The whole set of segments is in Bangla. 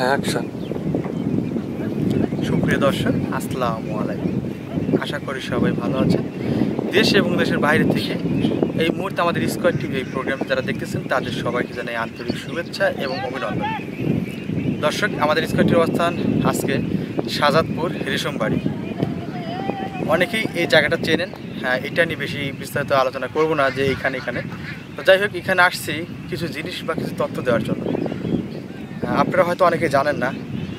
অ্যাকশন। সুপ্রিয় দর্শক, আসসালামু আলাইকুম। আশা করি সবাই ভালো আছেন। দেশ এবং দেশের বাইরে থেকে এই মুহূর্তে আমাদের স্কয়ার টিভি এই প্রোগ্রামটি যারা দেখতেছেন তাদের সবাইকে জানাই আন্তরিক শুভেচ্ছা এবং অভিনন্দন। দর্শক, আমাদের স্কয়ার টিভির অবস্থান আজকে শাহজাদপুর রেশমবাড়ি। অনেকেই এই জায়গাটা চেনেন। এটা নিয়ে বেশি বিস্তারিত আলোচনা করব না যে এখানে তো যাই হোক, এখানে আসছি কিছু জিনিস বা কিছু তথ্য দেওয়ার জন্য। আপনারা হয়তো অনেকে জানেন না,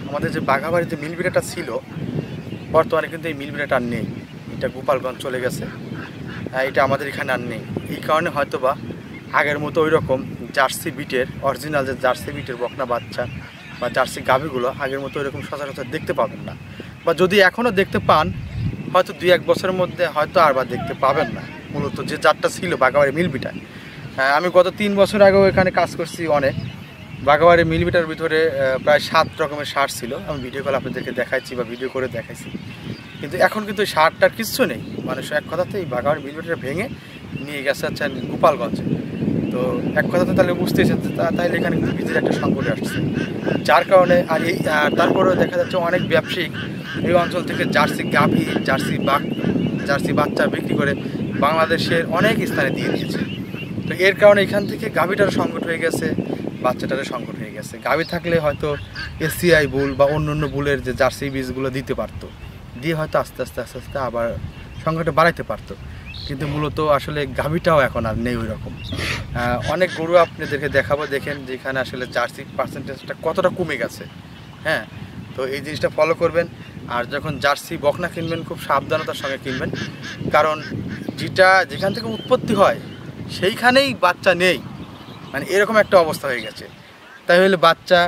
আমাদের যে বাঘাবাড়িতে মিল বিড়াটা ছিল, বর্তমানে কিন্তু এই মিল বিড়াটা আর নেই। এটা গোপালগঞ্জ চলে গেছে। এটা আমাদের এখানে আর নেই। এই কারণে হয়তো বা আগের মতো ওই রকম জার্সি বিটের অরিজিনাল যে জার্সি বিটের বকনা বাচ্চা বা জার্সি গাভীগুলো আগের মতো ওইরকম সচরাচর দেখতে পাবেন না, বা যদি এখনও দেখতে পান হয়তো 2-1 বছরের মধ্যে হয়তো আর বা দেখতে পাবেন না। মূলত যে জাতটা ছিল বাঘাবাড়ি মিল বিটায়, আমি গত 3 বছর আগেও এখানে কাজ করছি অনেক। বাঘাবাড়ি মিল বিটার ভিতরে প্রায় 7 রকমের সার ছিল। আমি ভিডিও কল আপনাদেরকে দেখাচ্ছি বা ভিডিও করে দেখাইছি, কিন্তু এখন কিন্তু ওই সারটার কিচ্ছু নেই। মানুষ এক কথাতে এই বাঘাবাড়ি মিল বিটাটা ভেঙে নিয়ে গেছে হচ্ছে গোপালগঞ্জে। তো এক কথাতে তাহলে বুঝতেছেন তাহলে এখানে কিন্তু বীজের একটা সংকটে আসছে, যার কারণে আর এই তারপরেও দেখা যাচ্ছে অনেক ব্যবসায়িক এই অঞ্চল থেকে জার্সি গাভী জার্সি বাচ্চা বিক্রি করে বাংলাদেশের অনেক স্থানে দিয়ে দিয়েছে। তো এর কারণে এখান থেকে গাভীটারও সংকট হয়ে গেছে, বাচ্চাটারও সংকট হয়ে গেছে। গাভী থাকলে হয়তো এসিআই বুল বা অন্য বুলের যে জার্সি বীজগুলো দিতে পারতো, দিয়ে হয়তো আস্তে আস্তে আবার সংখ্যাটা বাড়াইতে পারতো। কিন্তু মূলত আসলে গাভীটাও এখন আর নেই ওই রকম। অনেক গরু আপনাদেরকে দেখাবো, দেখেন যেখানে আসলে জার্সি পার্সেন্টেজটা কতটা কমে গেছে। হ্যাঁ, তো এই জিনিসটা ফলো করবেন। আর যখন জার্সি বকনা কিনবেন খুব সাবধানতার সঙ্গে কিনবেন, কারণ যেখান থেকে উৎপত্তি হয় সেইখানেই বাচ্চা নেই, মানে এরকম একটা অবস্থা হয়ে গেছে। তাই হলে বাচ্চা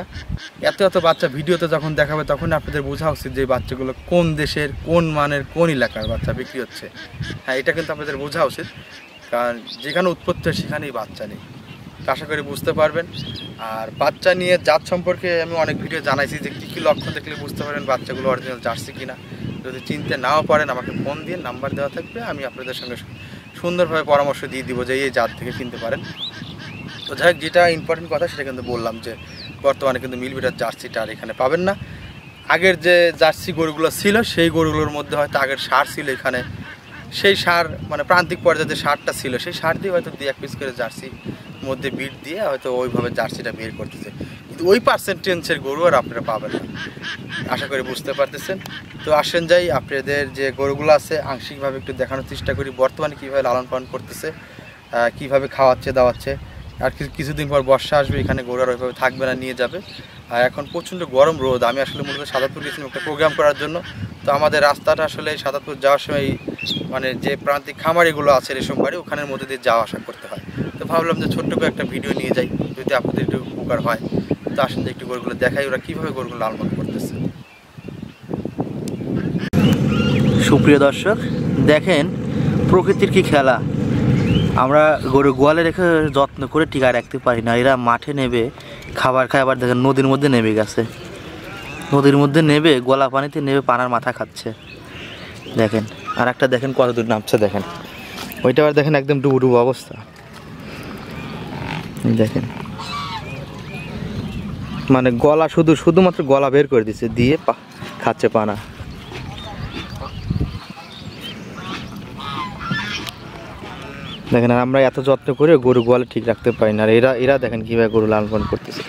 এত বাচ্চা ভিডিওতে যখন দেখাবে তখন আপনাদের বোঝা উচিত যে বাচ্চাগুলো কোন দেশের, কোন মানের, কোন এলাকার বাচ্চা বিক্রি হচ্ছে। হ্যাঁ, এটা কিন্তু আপনাদের বোঝা উচিত, কারণ যেখানে উৎপত্তি হয় সেখানেই বাচ্চা নেই। তো আশা করি বুঝতে পারবেন। আর বাচ্চা নিয়ে জাত সম্পর্কে আমি অনেক ভিডিও জানাইছি যে কী লক্ষণ দেখলে বুঝতে পারবেন বাচ্চাগুলো অরিজিনাল জার্সি কিনা। যদি চিনতে নাও পারেন আমাকে ফোন দিয়ে, নাম্বার দেওয়া থাকবে, আমি আপনাদের সঙ্গে সুন্দরভাবে পরামর্শ দিয়ে দিব যে এই জাত থেকে কিনতে পারেন। তো যাই হোক, যেটা ইম্পর্টেন্ট কথা সেটা কিন্তু বললাম যে বর্তমানে কিন্তু মিল বিটার জার্সিটা আর এখানে পাবেন না। আগের যে জার্সি গরুগুলো ছিল সেই গরুগুলোর মধ্যে হয়তো আগের সার ছিল এখানে, সেই সার মানে প্রান্তিক পর্যায়ে যে সারটা ছিল সেই সার দিয়ে হয়তো 2-1 পিস করে জার্সির মধ্যে বিট দিয়ে হয়তো ওইভাবে জার্সিটা বের করতেছে, কিন্তু ওই পার্সেন্টেজের গরু আর আপনারা পাবেন না। আশা করি বুঝতে পারতেছেন। তো আসেন যাই আপনাদের যে গরুগুলো আছে আংশিকভাবে একটু দেখানোর চেষ্টা করি বর্তমানে কীভাবে লালন পালন করতেছে, কীভাবে খাওয়াচ্ছে দাওয়াচ্ছে। আর কিছুদিন পর বর্ষা আসবে, এখানে গরু আর ওইভাবে থাকবে না, নিয়ে যাবে। আর এখন প্রচণ্ড গরম রোদ। আমি আসলে মূলত শাহজাদপুর গেছিলাম একটা প্রোগ্রাম করার জন্য। তো আমাদের রাস্তাটা আসলে শাহজাদপুর যাওয়ার সময় মানে যে প্রান্তিক খামারিগুলো আছে রেশমবাড়ি ওখানের মধ্যে দিয়ে যাওয়া আসা করতে হয়। তো ভাবলাম যে ছোট্ট করে একটা ভিডিও নিয়ে যাই, যদি আপনাদের একটু উপকার হয়। তো আসেন যে একটু গরুগুলো দেখাই ওরা কীভাবে গরুগুলো লালন পালন করতেছে। সুপ্রিয় দর্শক, দেখেন প্রকৃতির কি খেলা। আমরা গরু গোয়ালে রেখে যত্ন করে টিকা রাখতে পারি না, এরা মাঠে নেবে খাবার খায়। আবার দেখেন নদীর মধ্যে নেমে গেছে, নদীর মধ্যে নেবে গলা পানিতে নেবে পানার মাথা খাচ্ছে। দেখেন আর একটা দেখেন কত দূর নামছে, দেখেন ওইটা আবার দেখেন একদম ডুবু অবস্থা। দেখেন মানে গলা শুধুমাত্র গলা বের করে দিচ্ছে, দিয়ে খাচ্ছে পানা। দেখেন আর আমরা এত যত্ন করে গরু গোয়ালে ঠিক রাখতে পারি না, আর এরা দেখেন কীভাবে গরু লালন পালন করতেছে।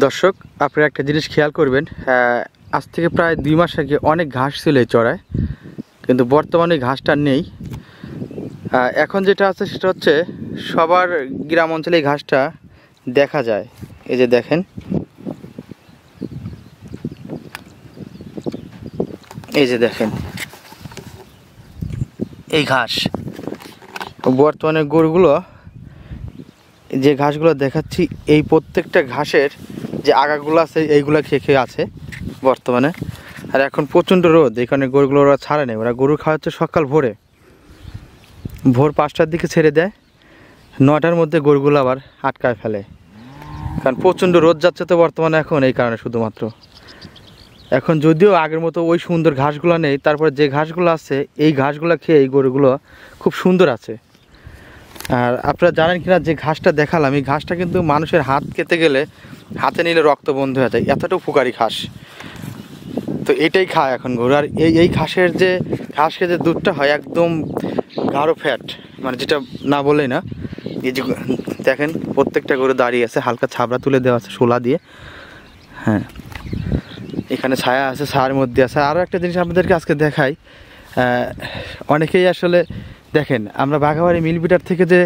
দর্শক, আপনারা একটা জিনিস খেয়াল করবেন, আজ থেকে প্রায় 2 মাস আগে অনেক ঘাস ছিল এই চড়ায়, কিন্তু বর্তমানে ঘাসটা নেই। এখন যেটা আছে সেটা হচ্ছে সবার গ্রাম অঞ্চলে এই ঘাসটা দেখা যায়। এই যে দেখেন, এই যে দেখেন এই ঘাস। বর্তমানে গরুগুলো যে ঘাসগুলো দেখাচ্ছি এই প্রত্যেকটা ঘাসের যে আগাগুলো আছে এইগুলো খেয়ে আছে বর্তমানে। আর এখন প্রচণ্ড রোদ, এখানে গরুগুলো ওরা ছাড়ে নেই, ওরা গরু খাওয়াচ্ছে সকাল ভোর 5টার দিকে ছেড়ে দেয়, 9টার মধ্যে গরুগুলো আবার আটকায় ফেলে, কারণ প্রচণ্ড রোদ যাচ্ছে তো বর্তমানে এখন, এই কারণে শুধুমাত্র। এখন যদিও আগের মতো ওই সুন্দর ঘাসগুলো নেই, তারপরে যে ঘাসগুলো আছে এই ঘাসগুলো খেয়ে এই গরুগুলো খুব সুন্দর আছে। আর আপনারা জানেন কিনা, যে ঘাসটা দেখালাম এই ঘাসটা কিন্তু মানুষের হাত খেতে গেলে হাতে নিলে রক্ত বন্ধ হয়ে যায়, এতটা উপকারী ঘাস। তো এটাই খায় এখন গরু। আর এই ঘাসের যে ঘাস খেয়ে যে দুধটা হয় একদম গাঢ় ফ্যাট, মানে যেটা না বলেই না। এই যে দেখেন প্রত্যেকটা গরু দাঁড়িয়ে আছে, হালকা ছাবড়া তুলে দেওয়া আছে শোলা দিয়ে। হ্যাঁ, এখানে ছায়া আছে, ছায়ার মধ্যে আছে। আরও একটা জিনিস আপনাদেরকে আজকে দেখাই, অনেকেই আসলে দেখেন আমরা বাঘাবাড়ি মিলবিটার থেকে যে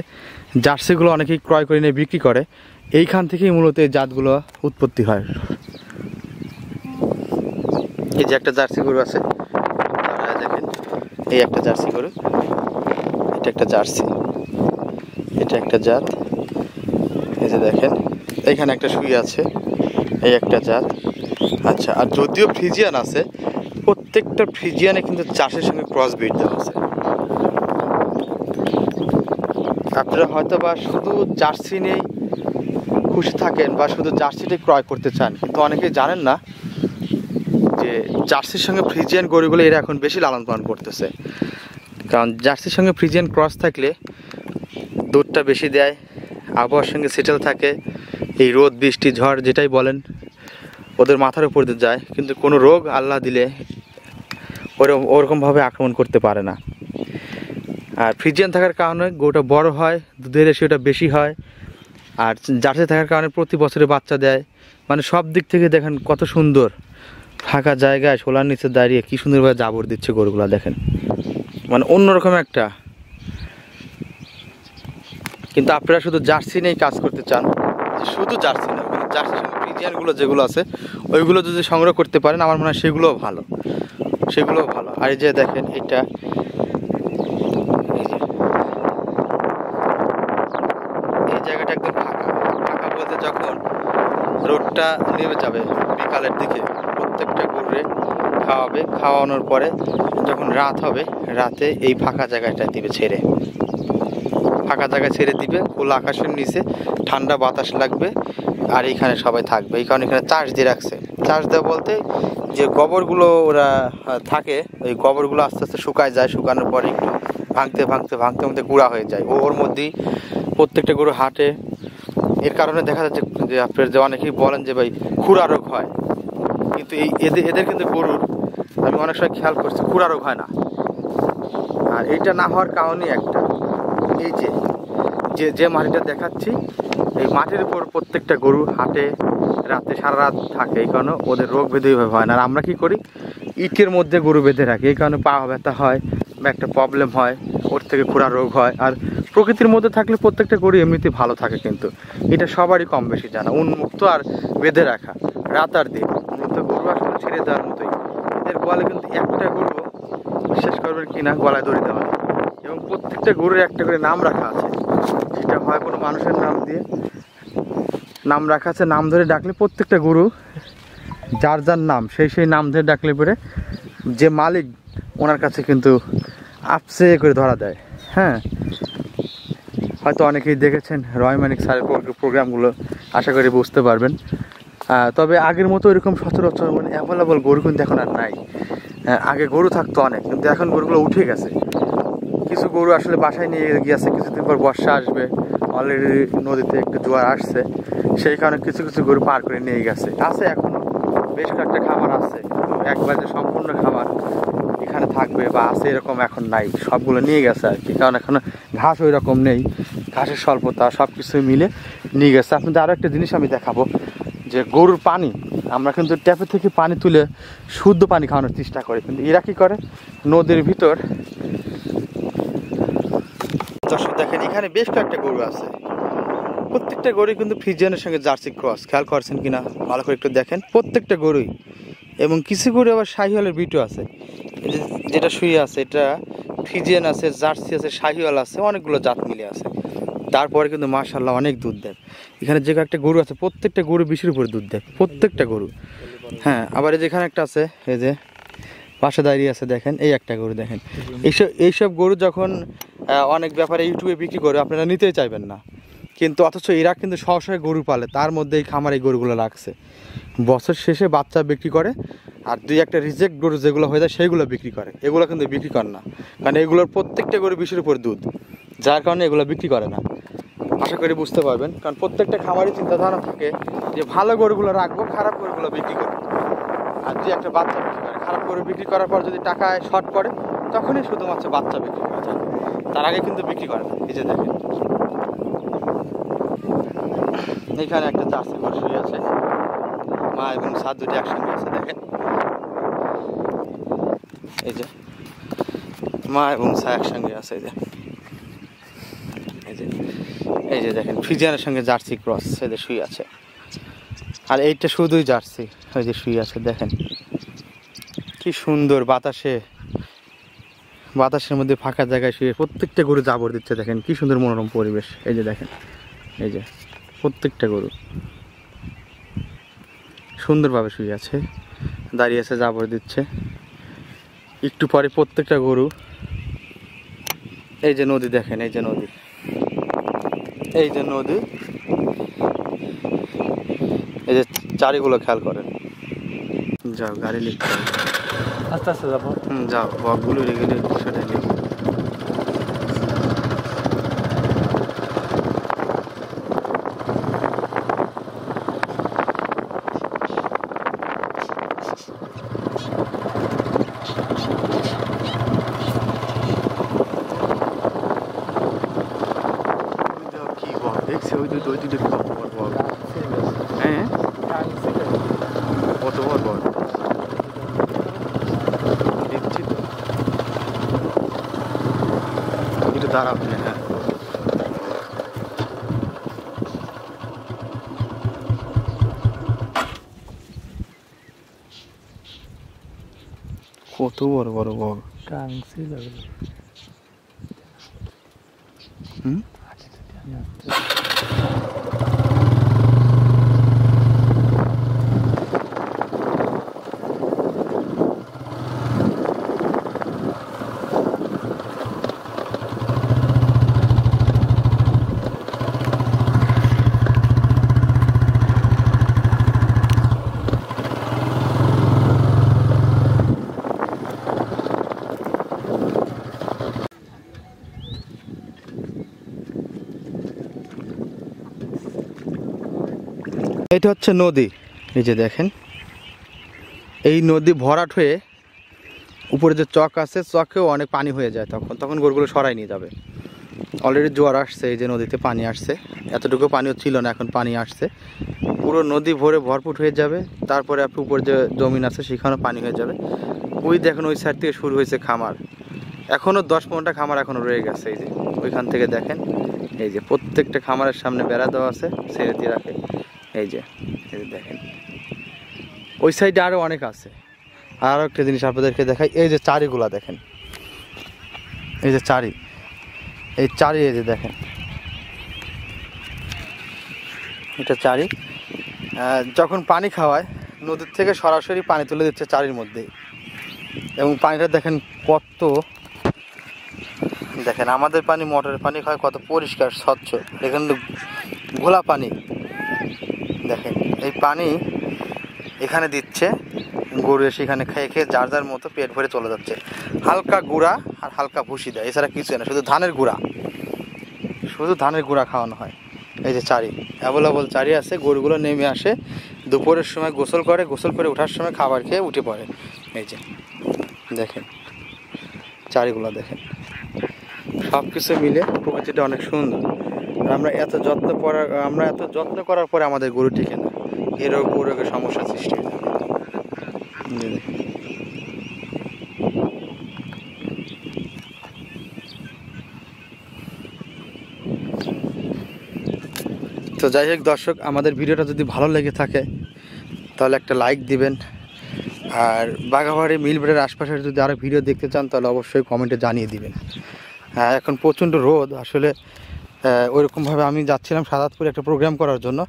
জার্সিগুলো অনেকেই ক্রয় করে নিয়ে বিক্রি করে, এইখান থেকেই মূলত এই জাতগুলো উৎপত্তি হয়। এই যে একটা জার্সি গরু আছে, দেখেন এই একটা জার্সি গরু, এটা একটা জার্সি, এটা একটা জাত। এই যে দেখেন এইখানে একটা শুয়ে আছে, এই একটা জাত। আচ্ছা, আর যদিও ফ্রিজিয়ান আছে, প্রত্যেকটা ফ্রিজিয়ানে কিন্তু চাষের সঙ্গে ক্রস ব্রিড দেওয়া আছে। আপনারা হয়তো বা শুধু জার্সি নিয়েই খুশি থাকেন বা শুধু জার্সিটাই ক্রয় করতে চান, কিন্তু অনেকেই জানেন না যে জার্সির সঙ্গে ফ্রিজিয়ান গরুগুলো এরা এখন বেশি লালন পালন করতেছে। কারণ জার্সির সঙ্গে ফ্রিজিয়ান ক্রস থাকলে দুধটা বেশি দেয়, আবহাওয়ার সঙ্গে সেটেল থাকে, এই রোদ বৃষ্টি ঝড় যেটাই বলেন ওদের মাথার উপর দিয়ে যায়, কিন্তু কোনো রোগ আল্লাহ দিলে ওরকমভাবে আক্রমণ করতে পারে না। আর ফ্রিজিয়ান থাকার কারণে গরুটা বড় হয়, দুধের রেশিওটা বেশি হয়। আর জার্সি থাকার কারণে প্রতি বছরে বাচ্চা দেয়, মানে সব দিক থেকে দেখেন কত সুন্দর ফাঁকা জায়গায় শোলার নিচে দাঁড়িয়ে কী সুন্দরভাবে জাবর দিচ্ছে গরুগুলো, দেখেন মানে অন্যরকম একটা। কিন্তু আপনারা শুধু জার্সি নিয়েই কাজ করতে চান, শুধু জার্সি না, জার্সির সঙ্গে ফ্রিজিয়ানগুলো যেগুলো আছে ওইগুলো যদি সংগ্রহ করতে পারেন আমার মনে হয় সেগুলোও ভালো, সেগুলোও ভালো। আর এই যে দেখেন এটা, এই জায়গাটা একদম ফাঁকা, ফাঁকা বলতে যখন রোদটা নেমে যাবে বিকালের দিকে প্রত্যেকটা গরুরে খাওয়াবে, খাওয়ানোর পরে যখন রাত হবে রাতে এই ফাঁকা জায়গাটায় দিবে ছেড়ে, ফাঁকা জায়গায় ছেড়ে দিবে, খোলা আকাশের নিচে ঠান্ডা বাতাস লাগবে। আর এইখানে সবাই থাকবে, এই কারণে এখানে চাষ দিয়ে রাখছে। চাষ দেওয়া বলতে যে গোবরগুলো ওরা থাকে, ওই গোবরগুলো আস্তে আস্তে শুকায় যায়, শুকানোর পরে একটু ভাঙতে ভাঙতে ভাঙতে ভাঙতে গুঁড়া হয়ে যায়, ওর মধ্যেই প্রত্যেকটা গরু হাঁটে। এর কারণে দেখা যাচ্ছে যে আপনার যে অনেকেই বলেন যে ভাই খুরা রোগ হয়, কিন্তু এই এদের কিন্তু গরুর আমি অনেক সময় খেয়াল করছি খুরা রোগ হয় না। আর এইটা না হওয়ার কারণই একটা, এই যে মাটিটা দেখাচ্ছি এই মাটির উপর প্রত্যেকটা গরু হাঁটে, রাতে সারা রাত থাকে, এই কারণে ওদের রোগ ব্যাধি হয় না। আর আমরা কি করি, ইটের মধ্যে গরু বেঁধে রাখি, এই কারণে পা ব্যথা হয় বা একটা প্রবলেম হয়, ওর থেকে খুরা রোগ হয়। আর প্রকৃতির মধ্যে থাকলে প্রত্যেকটা গরু এমনিতে ভালো থাকে, কিন্তু এটা সবারই কম বেশি জানা। উন্মুক্ত আর বেঁধে রাখা রাত আর দিন, মূলত গরু আসলে ছেড়ে দেওয়ার মতোই। এদের গোয়ালে কিন্তু একটা গরু বিশ্বাস করবেন কি না গলায় দড়ি দেওয়া, এবং প্রত্যেকটা গরুর একটা করে নাম রাখা আছে, সেটা হয় কোনো মানুষের নাম দিয়ে নাম রাখা আছে। নাম ধরে ডাকলে প্রত্যেকটা গরু যার যার নাম সেই নাম ধরে ডাকলে পরে যে মালিক ওনার কাছে কিন্তু আপসে করে ধরা দেয়। হ্যাঁ, হয়তো অনেকেই দেখেছেন রয়মানিক স্যারের প্রোগ্রামগুলো, আশা করি বুঝতে পারবেন। তবে আগের মতো এরকম সচরাচর মানে অ্যাভেলেবল গরু কিন্তু এখন আর নাই। আগে গরু থাকতো অনেক, কিন্তু এখন গরুগুলো উঠে গেছে। কিছু গরু আসলে বাসায় নিয়ে গিয়েছে, কিছুদিন পর বর্ষা আসবে, অলরেডি নদীতে একটু জোয়ার আসছে, সেই কারণে কিছু কিছু গরু পার করে নিয়ে গেছে। আছে এখনও বেশ কয়েকটা খামার আছে, কিন্তু একবার যে সম্পূর্ণ খামার এখানে থাকবে বা আছে এরকম এখন নাই, সবগুলো নিয়ে গেছে আর কি। কারণ এখন ঘাস ওই রকম নেই, ঘাসের স্বল্পতা, সব কিছু মিলে নিয়ে গেছে। আপনাদের আরও একটা জিনিস আমি দেখাবো, যে গরুর পানি আমরা কিন্তু ট্যাপে থেকে পানি তুলে শুদ্ধ পানি খাওয়ানোর চেষ্টা করি, কিন্তু এরা কী করে নদীর ভিতর। দর্শক দেখেন এখানে বেশ কয়েকটা গরু আছে, প্রত্যেকটা গরুই কিন্তু ফ্রিজিয়ানের সঙ্গে জার্সি ক্রস, খেয়াল করছেন কিনা ভালো করে একটু দেখেন, প্রত্যেকটা গরুই। এবং কিছু গরু আবার শাহিওয়ালের বিটও আছে, যেটা শুয়ে আছে এটা ফ্রিজিয়ান আছে, জার্সি আছে, শাহিওয়াল আছে, অনেকগুলো জাত মিলে আছে। তারপরে কিন্তু মাশাআল্লাহ অনেক দুধ দেয়। এখানে যে কয়েকটা গরু আছে প্রত্যেকটা গরু 20-এর উপরে দুধ দেয়, প্রত্যেকটা গরু। হ্যাঁ, আবার এই যেখানে একটা আছে, এই যে পাশে দাঁড়িয়ে আছে দেখেন, এই একটা গরু দেখেন। এইসব গরু যখন অনেক ব্যাপারে ইউটিউবে বিক্রি করে আপনারা নিতেই চাইবেন না, কিন্তু অথচ এরা কিন্তু সহসায় গরু পালে, তার মধ্যে এই খামারে এই গরুগুলো রাখছে, বছর শেষে বাচ্চা বিক্রি করে আর 2-1টা রিজেক্ট গরু যেগুলো হয়ে যায় সেইগুলো বিক্রি করে, এগুলো কিন্তু বিক্রি করে না, কারণ এগুলোর প্রত্যেকটা গরু 20-এর উপর দুধ, যার কারণে এগুলো বিক্রি করে না। আশা করি বুঝতে পারবেন, কারণ প্রত্যেকটা খামারই চিন্তাধারা থাকে যে ভালো গরুগুলো রাখবো, খারাপ গরুগুলো বিক্রি করবো, আর 2-1টা বাচ্চা বিক্রি করে। খারাপ গরু বিক্রি করার পর যদি টাকায় শর্ট পড়ে তখনই শুধুমাত্র বাচ্চা বিক্রি করা যায়, তার আগে কিন্তু বিক্রি করে না। এই যে দেখেন এইখানে একটা জার্সি গরু শুয়ে আছে, মা এবং সাত দুটি একসঙ্গে আছে। দেখেন এই যে মা এবং সা একসঙ্গে আছে। এই যে দেখেন ফ্রিজিয়ানের সঙ্গে জার্সি ক্রস এদের শুয়ে আছে, আর এইটা শুধুই জার্সি, ওই যে শুয়ে আছে। দেখেন কি সুন্দর বাতাসের মধ্যে ফাঁকা জায়গায় শুয়ে প্রত্যেকটা গরু জাবর দিচ্ছে। দেখেন কি সুন্দর মনোরম পরিবেশ। এই যে দেখেন, এই যে প্রত্যেকটা গরু সুন্দরভাবে শুয়ে আছে, দাঁড়িয়ে আছে, জাবর দিচ্ছে। একটু পরে প্রত্যেকটা গরু, এই যে নদী দেখেন, এই যে নদী, এই যে নদী, এই যে চারিগুলো খেয়াল করেন। যাও গাড়ি লিখতে আস্তে আস্তে যাবো। যাও বকগুলো রেখে সেটা লিখ। কি বক দেখছে, ওই দুটো কত বড় বক। হ্যাঁ কত বড় বক দেখছি তো, একটু দাঁড়াও। হ্যাঁ কত বড় বড় বক। হুম এটা হচ্ছে নদী। এই যে দেখেন এই নদী ভরাট হয়ে উপরে যে চক আছে, চকেও অনেক পানি হয়ে যায়, তখন গরুগুলো সরাই নিয়ে যাবে। অলরেডি জোয়ার আসছে, এই যে নদীতে পানি আসছে, এতটুকু পানিও ছিল না, এখন পানি আসছে, পুরো নদী ভরপুর হয়ে যাবে। তারপরে আপনি উপরে যে জমিন আছে সেখানেও পানি হয়ে যাবে। ওই দেখেন ওই সাইড থেকে শুরু হয়েছে খামার, এখনও 10-15টা খামার এখনও রয়ে গেছে। এই যে ওইখান থেকে দেখেন, এই যে প্রত্যেকটা খামারের সামনে বেড়া দেওয়া আছে, ছেড়ে দিয়ে রাখে। এই যে দেখেন ওই সাইডে আরও অনেক আছে। আরও একটা জিনিস আপনাদেরকে দেখাই, এই যে চারিগুলা দেখেন, এই যে চারি, এই চারি, এই যে দেখেন এটা চারি। যখন পানি খাওয়ায় নদীর থেকে সরাসরি পানি তুলে দিচ্ছে চারির মধ্যেই, এবং পানিটা দেখেন কত, দেখেন আমাদের পানি মোটরের পানি খায় কত পরিষ্কার স্বচ্ছ, এখানে ঘোলা পানি। দেখেন এই পানি এখানে দিচ্ছে, গরু এসে এখানে খেয়ে যার যার মতো পেট ভরে চলে যাচ্ছে। হালকা গুঁড়া আর হালকা ভুসি দেয়, এছাড়া কিছু না, শুধু ধানের গুঁড়া খাওয়ানো হয়। এই যে চারি অ্যাভেলেবল চারি আছে, গরুগুলো নেমে আসে দুপুরের সময়, গোসল করে ওঠার সময় খাবার খেয়ে উঠে পড়ে। এই যে দেখেন চারিগুলো দেখেন, সব কিছু মিলে প্রকৃতিটা অনেক সুন্দর। আমরা এত যত্ন করার পরে আমাদের গরু টিকে না, এর রোগের সমস্যা সৃষ্টি হয়ে যাবে। তো যাই হোক দর্শক, আমাদের ভিডিওটা যদি ভালো লেগে থাকে তাহলে একটা লাইক দিবেন, আর বাঘাবাড়ি মিলবাড়ির আশপাশের যদি আরও ভিডিও দেখতে চান তাহলে অবশ্যই কমেন্টে জানিয়ে দিবেন। হ্যাঁ এখন প্রচণ্ড রোদ, আসলে ওইরকমভাবে আমি যাচ্ছিলাম সাদাতপুরে একটা প্রোগ্রাম করার জন্য,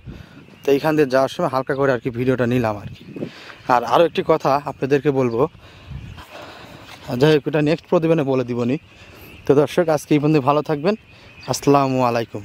তো এইখান দিয়ে যাওয়ার সময় হালকা করে আর কি ভিডিওটা নিলাম আর কি। আর আরও একটি কথা আপনাদেরকে বলবো, যাই হোক এটা নেক্সট প্রতিবেদনে বলে দিবনি। তো দর্শক আজকে এই পর্যন্ত, ভালো থাকবেন, আসসালামু আলাইকুম।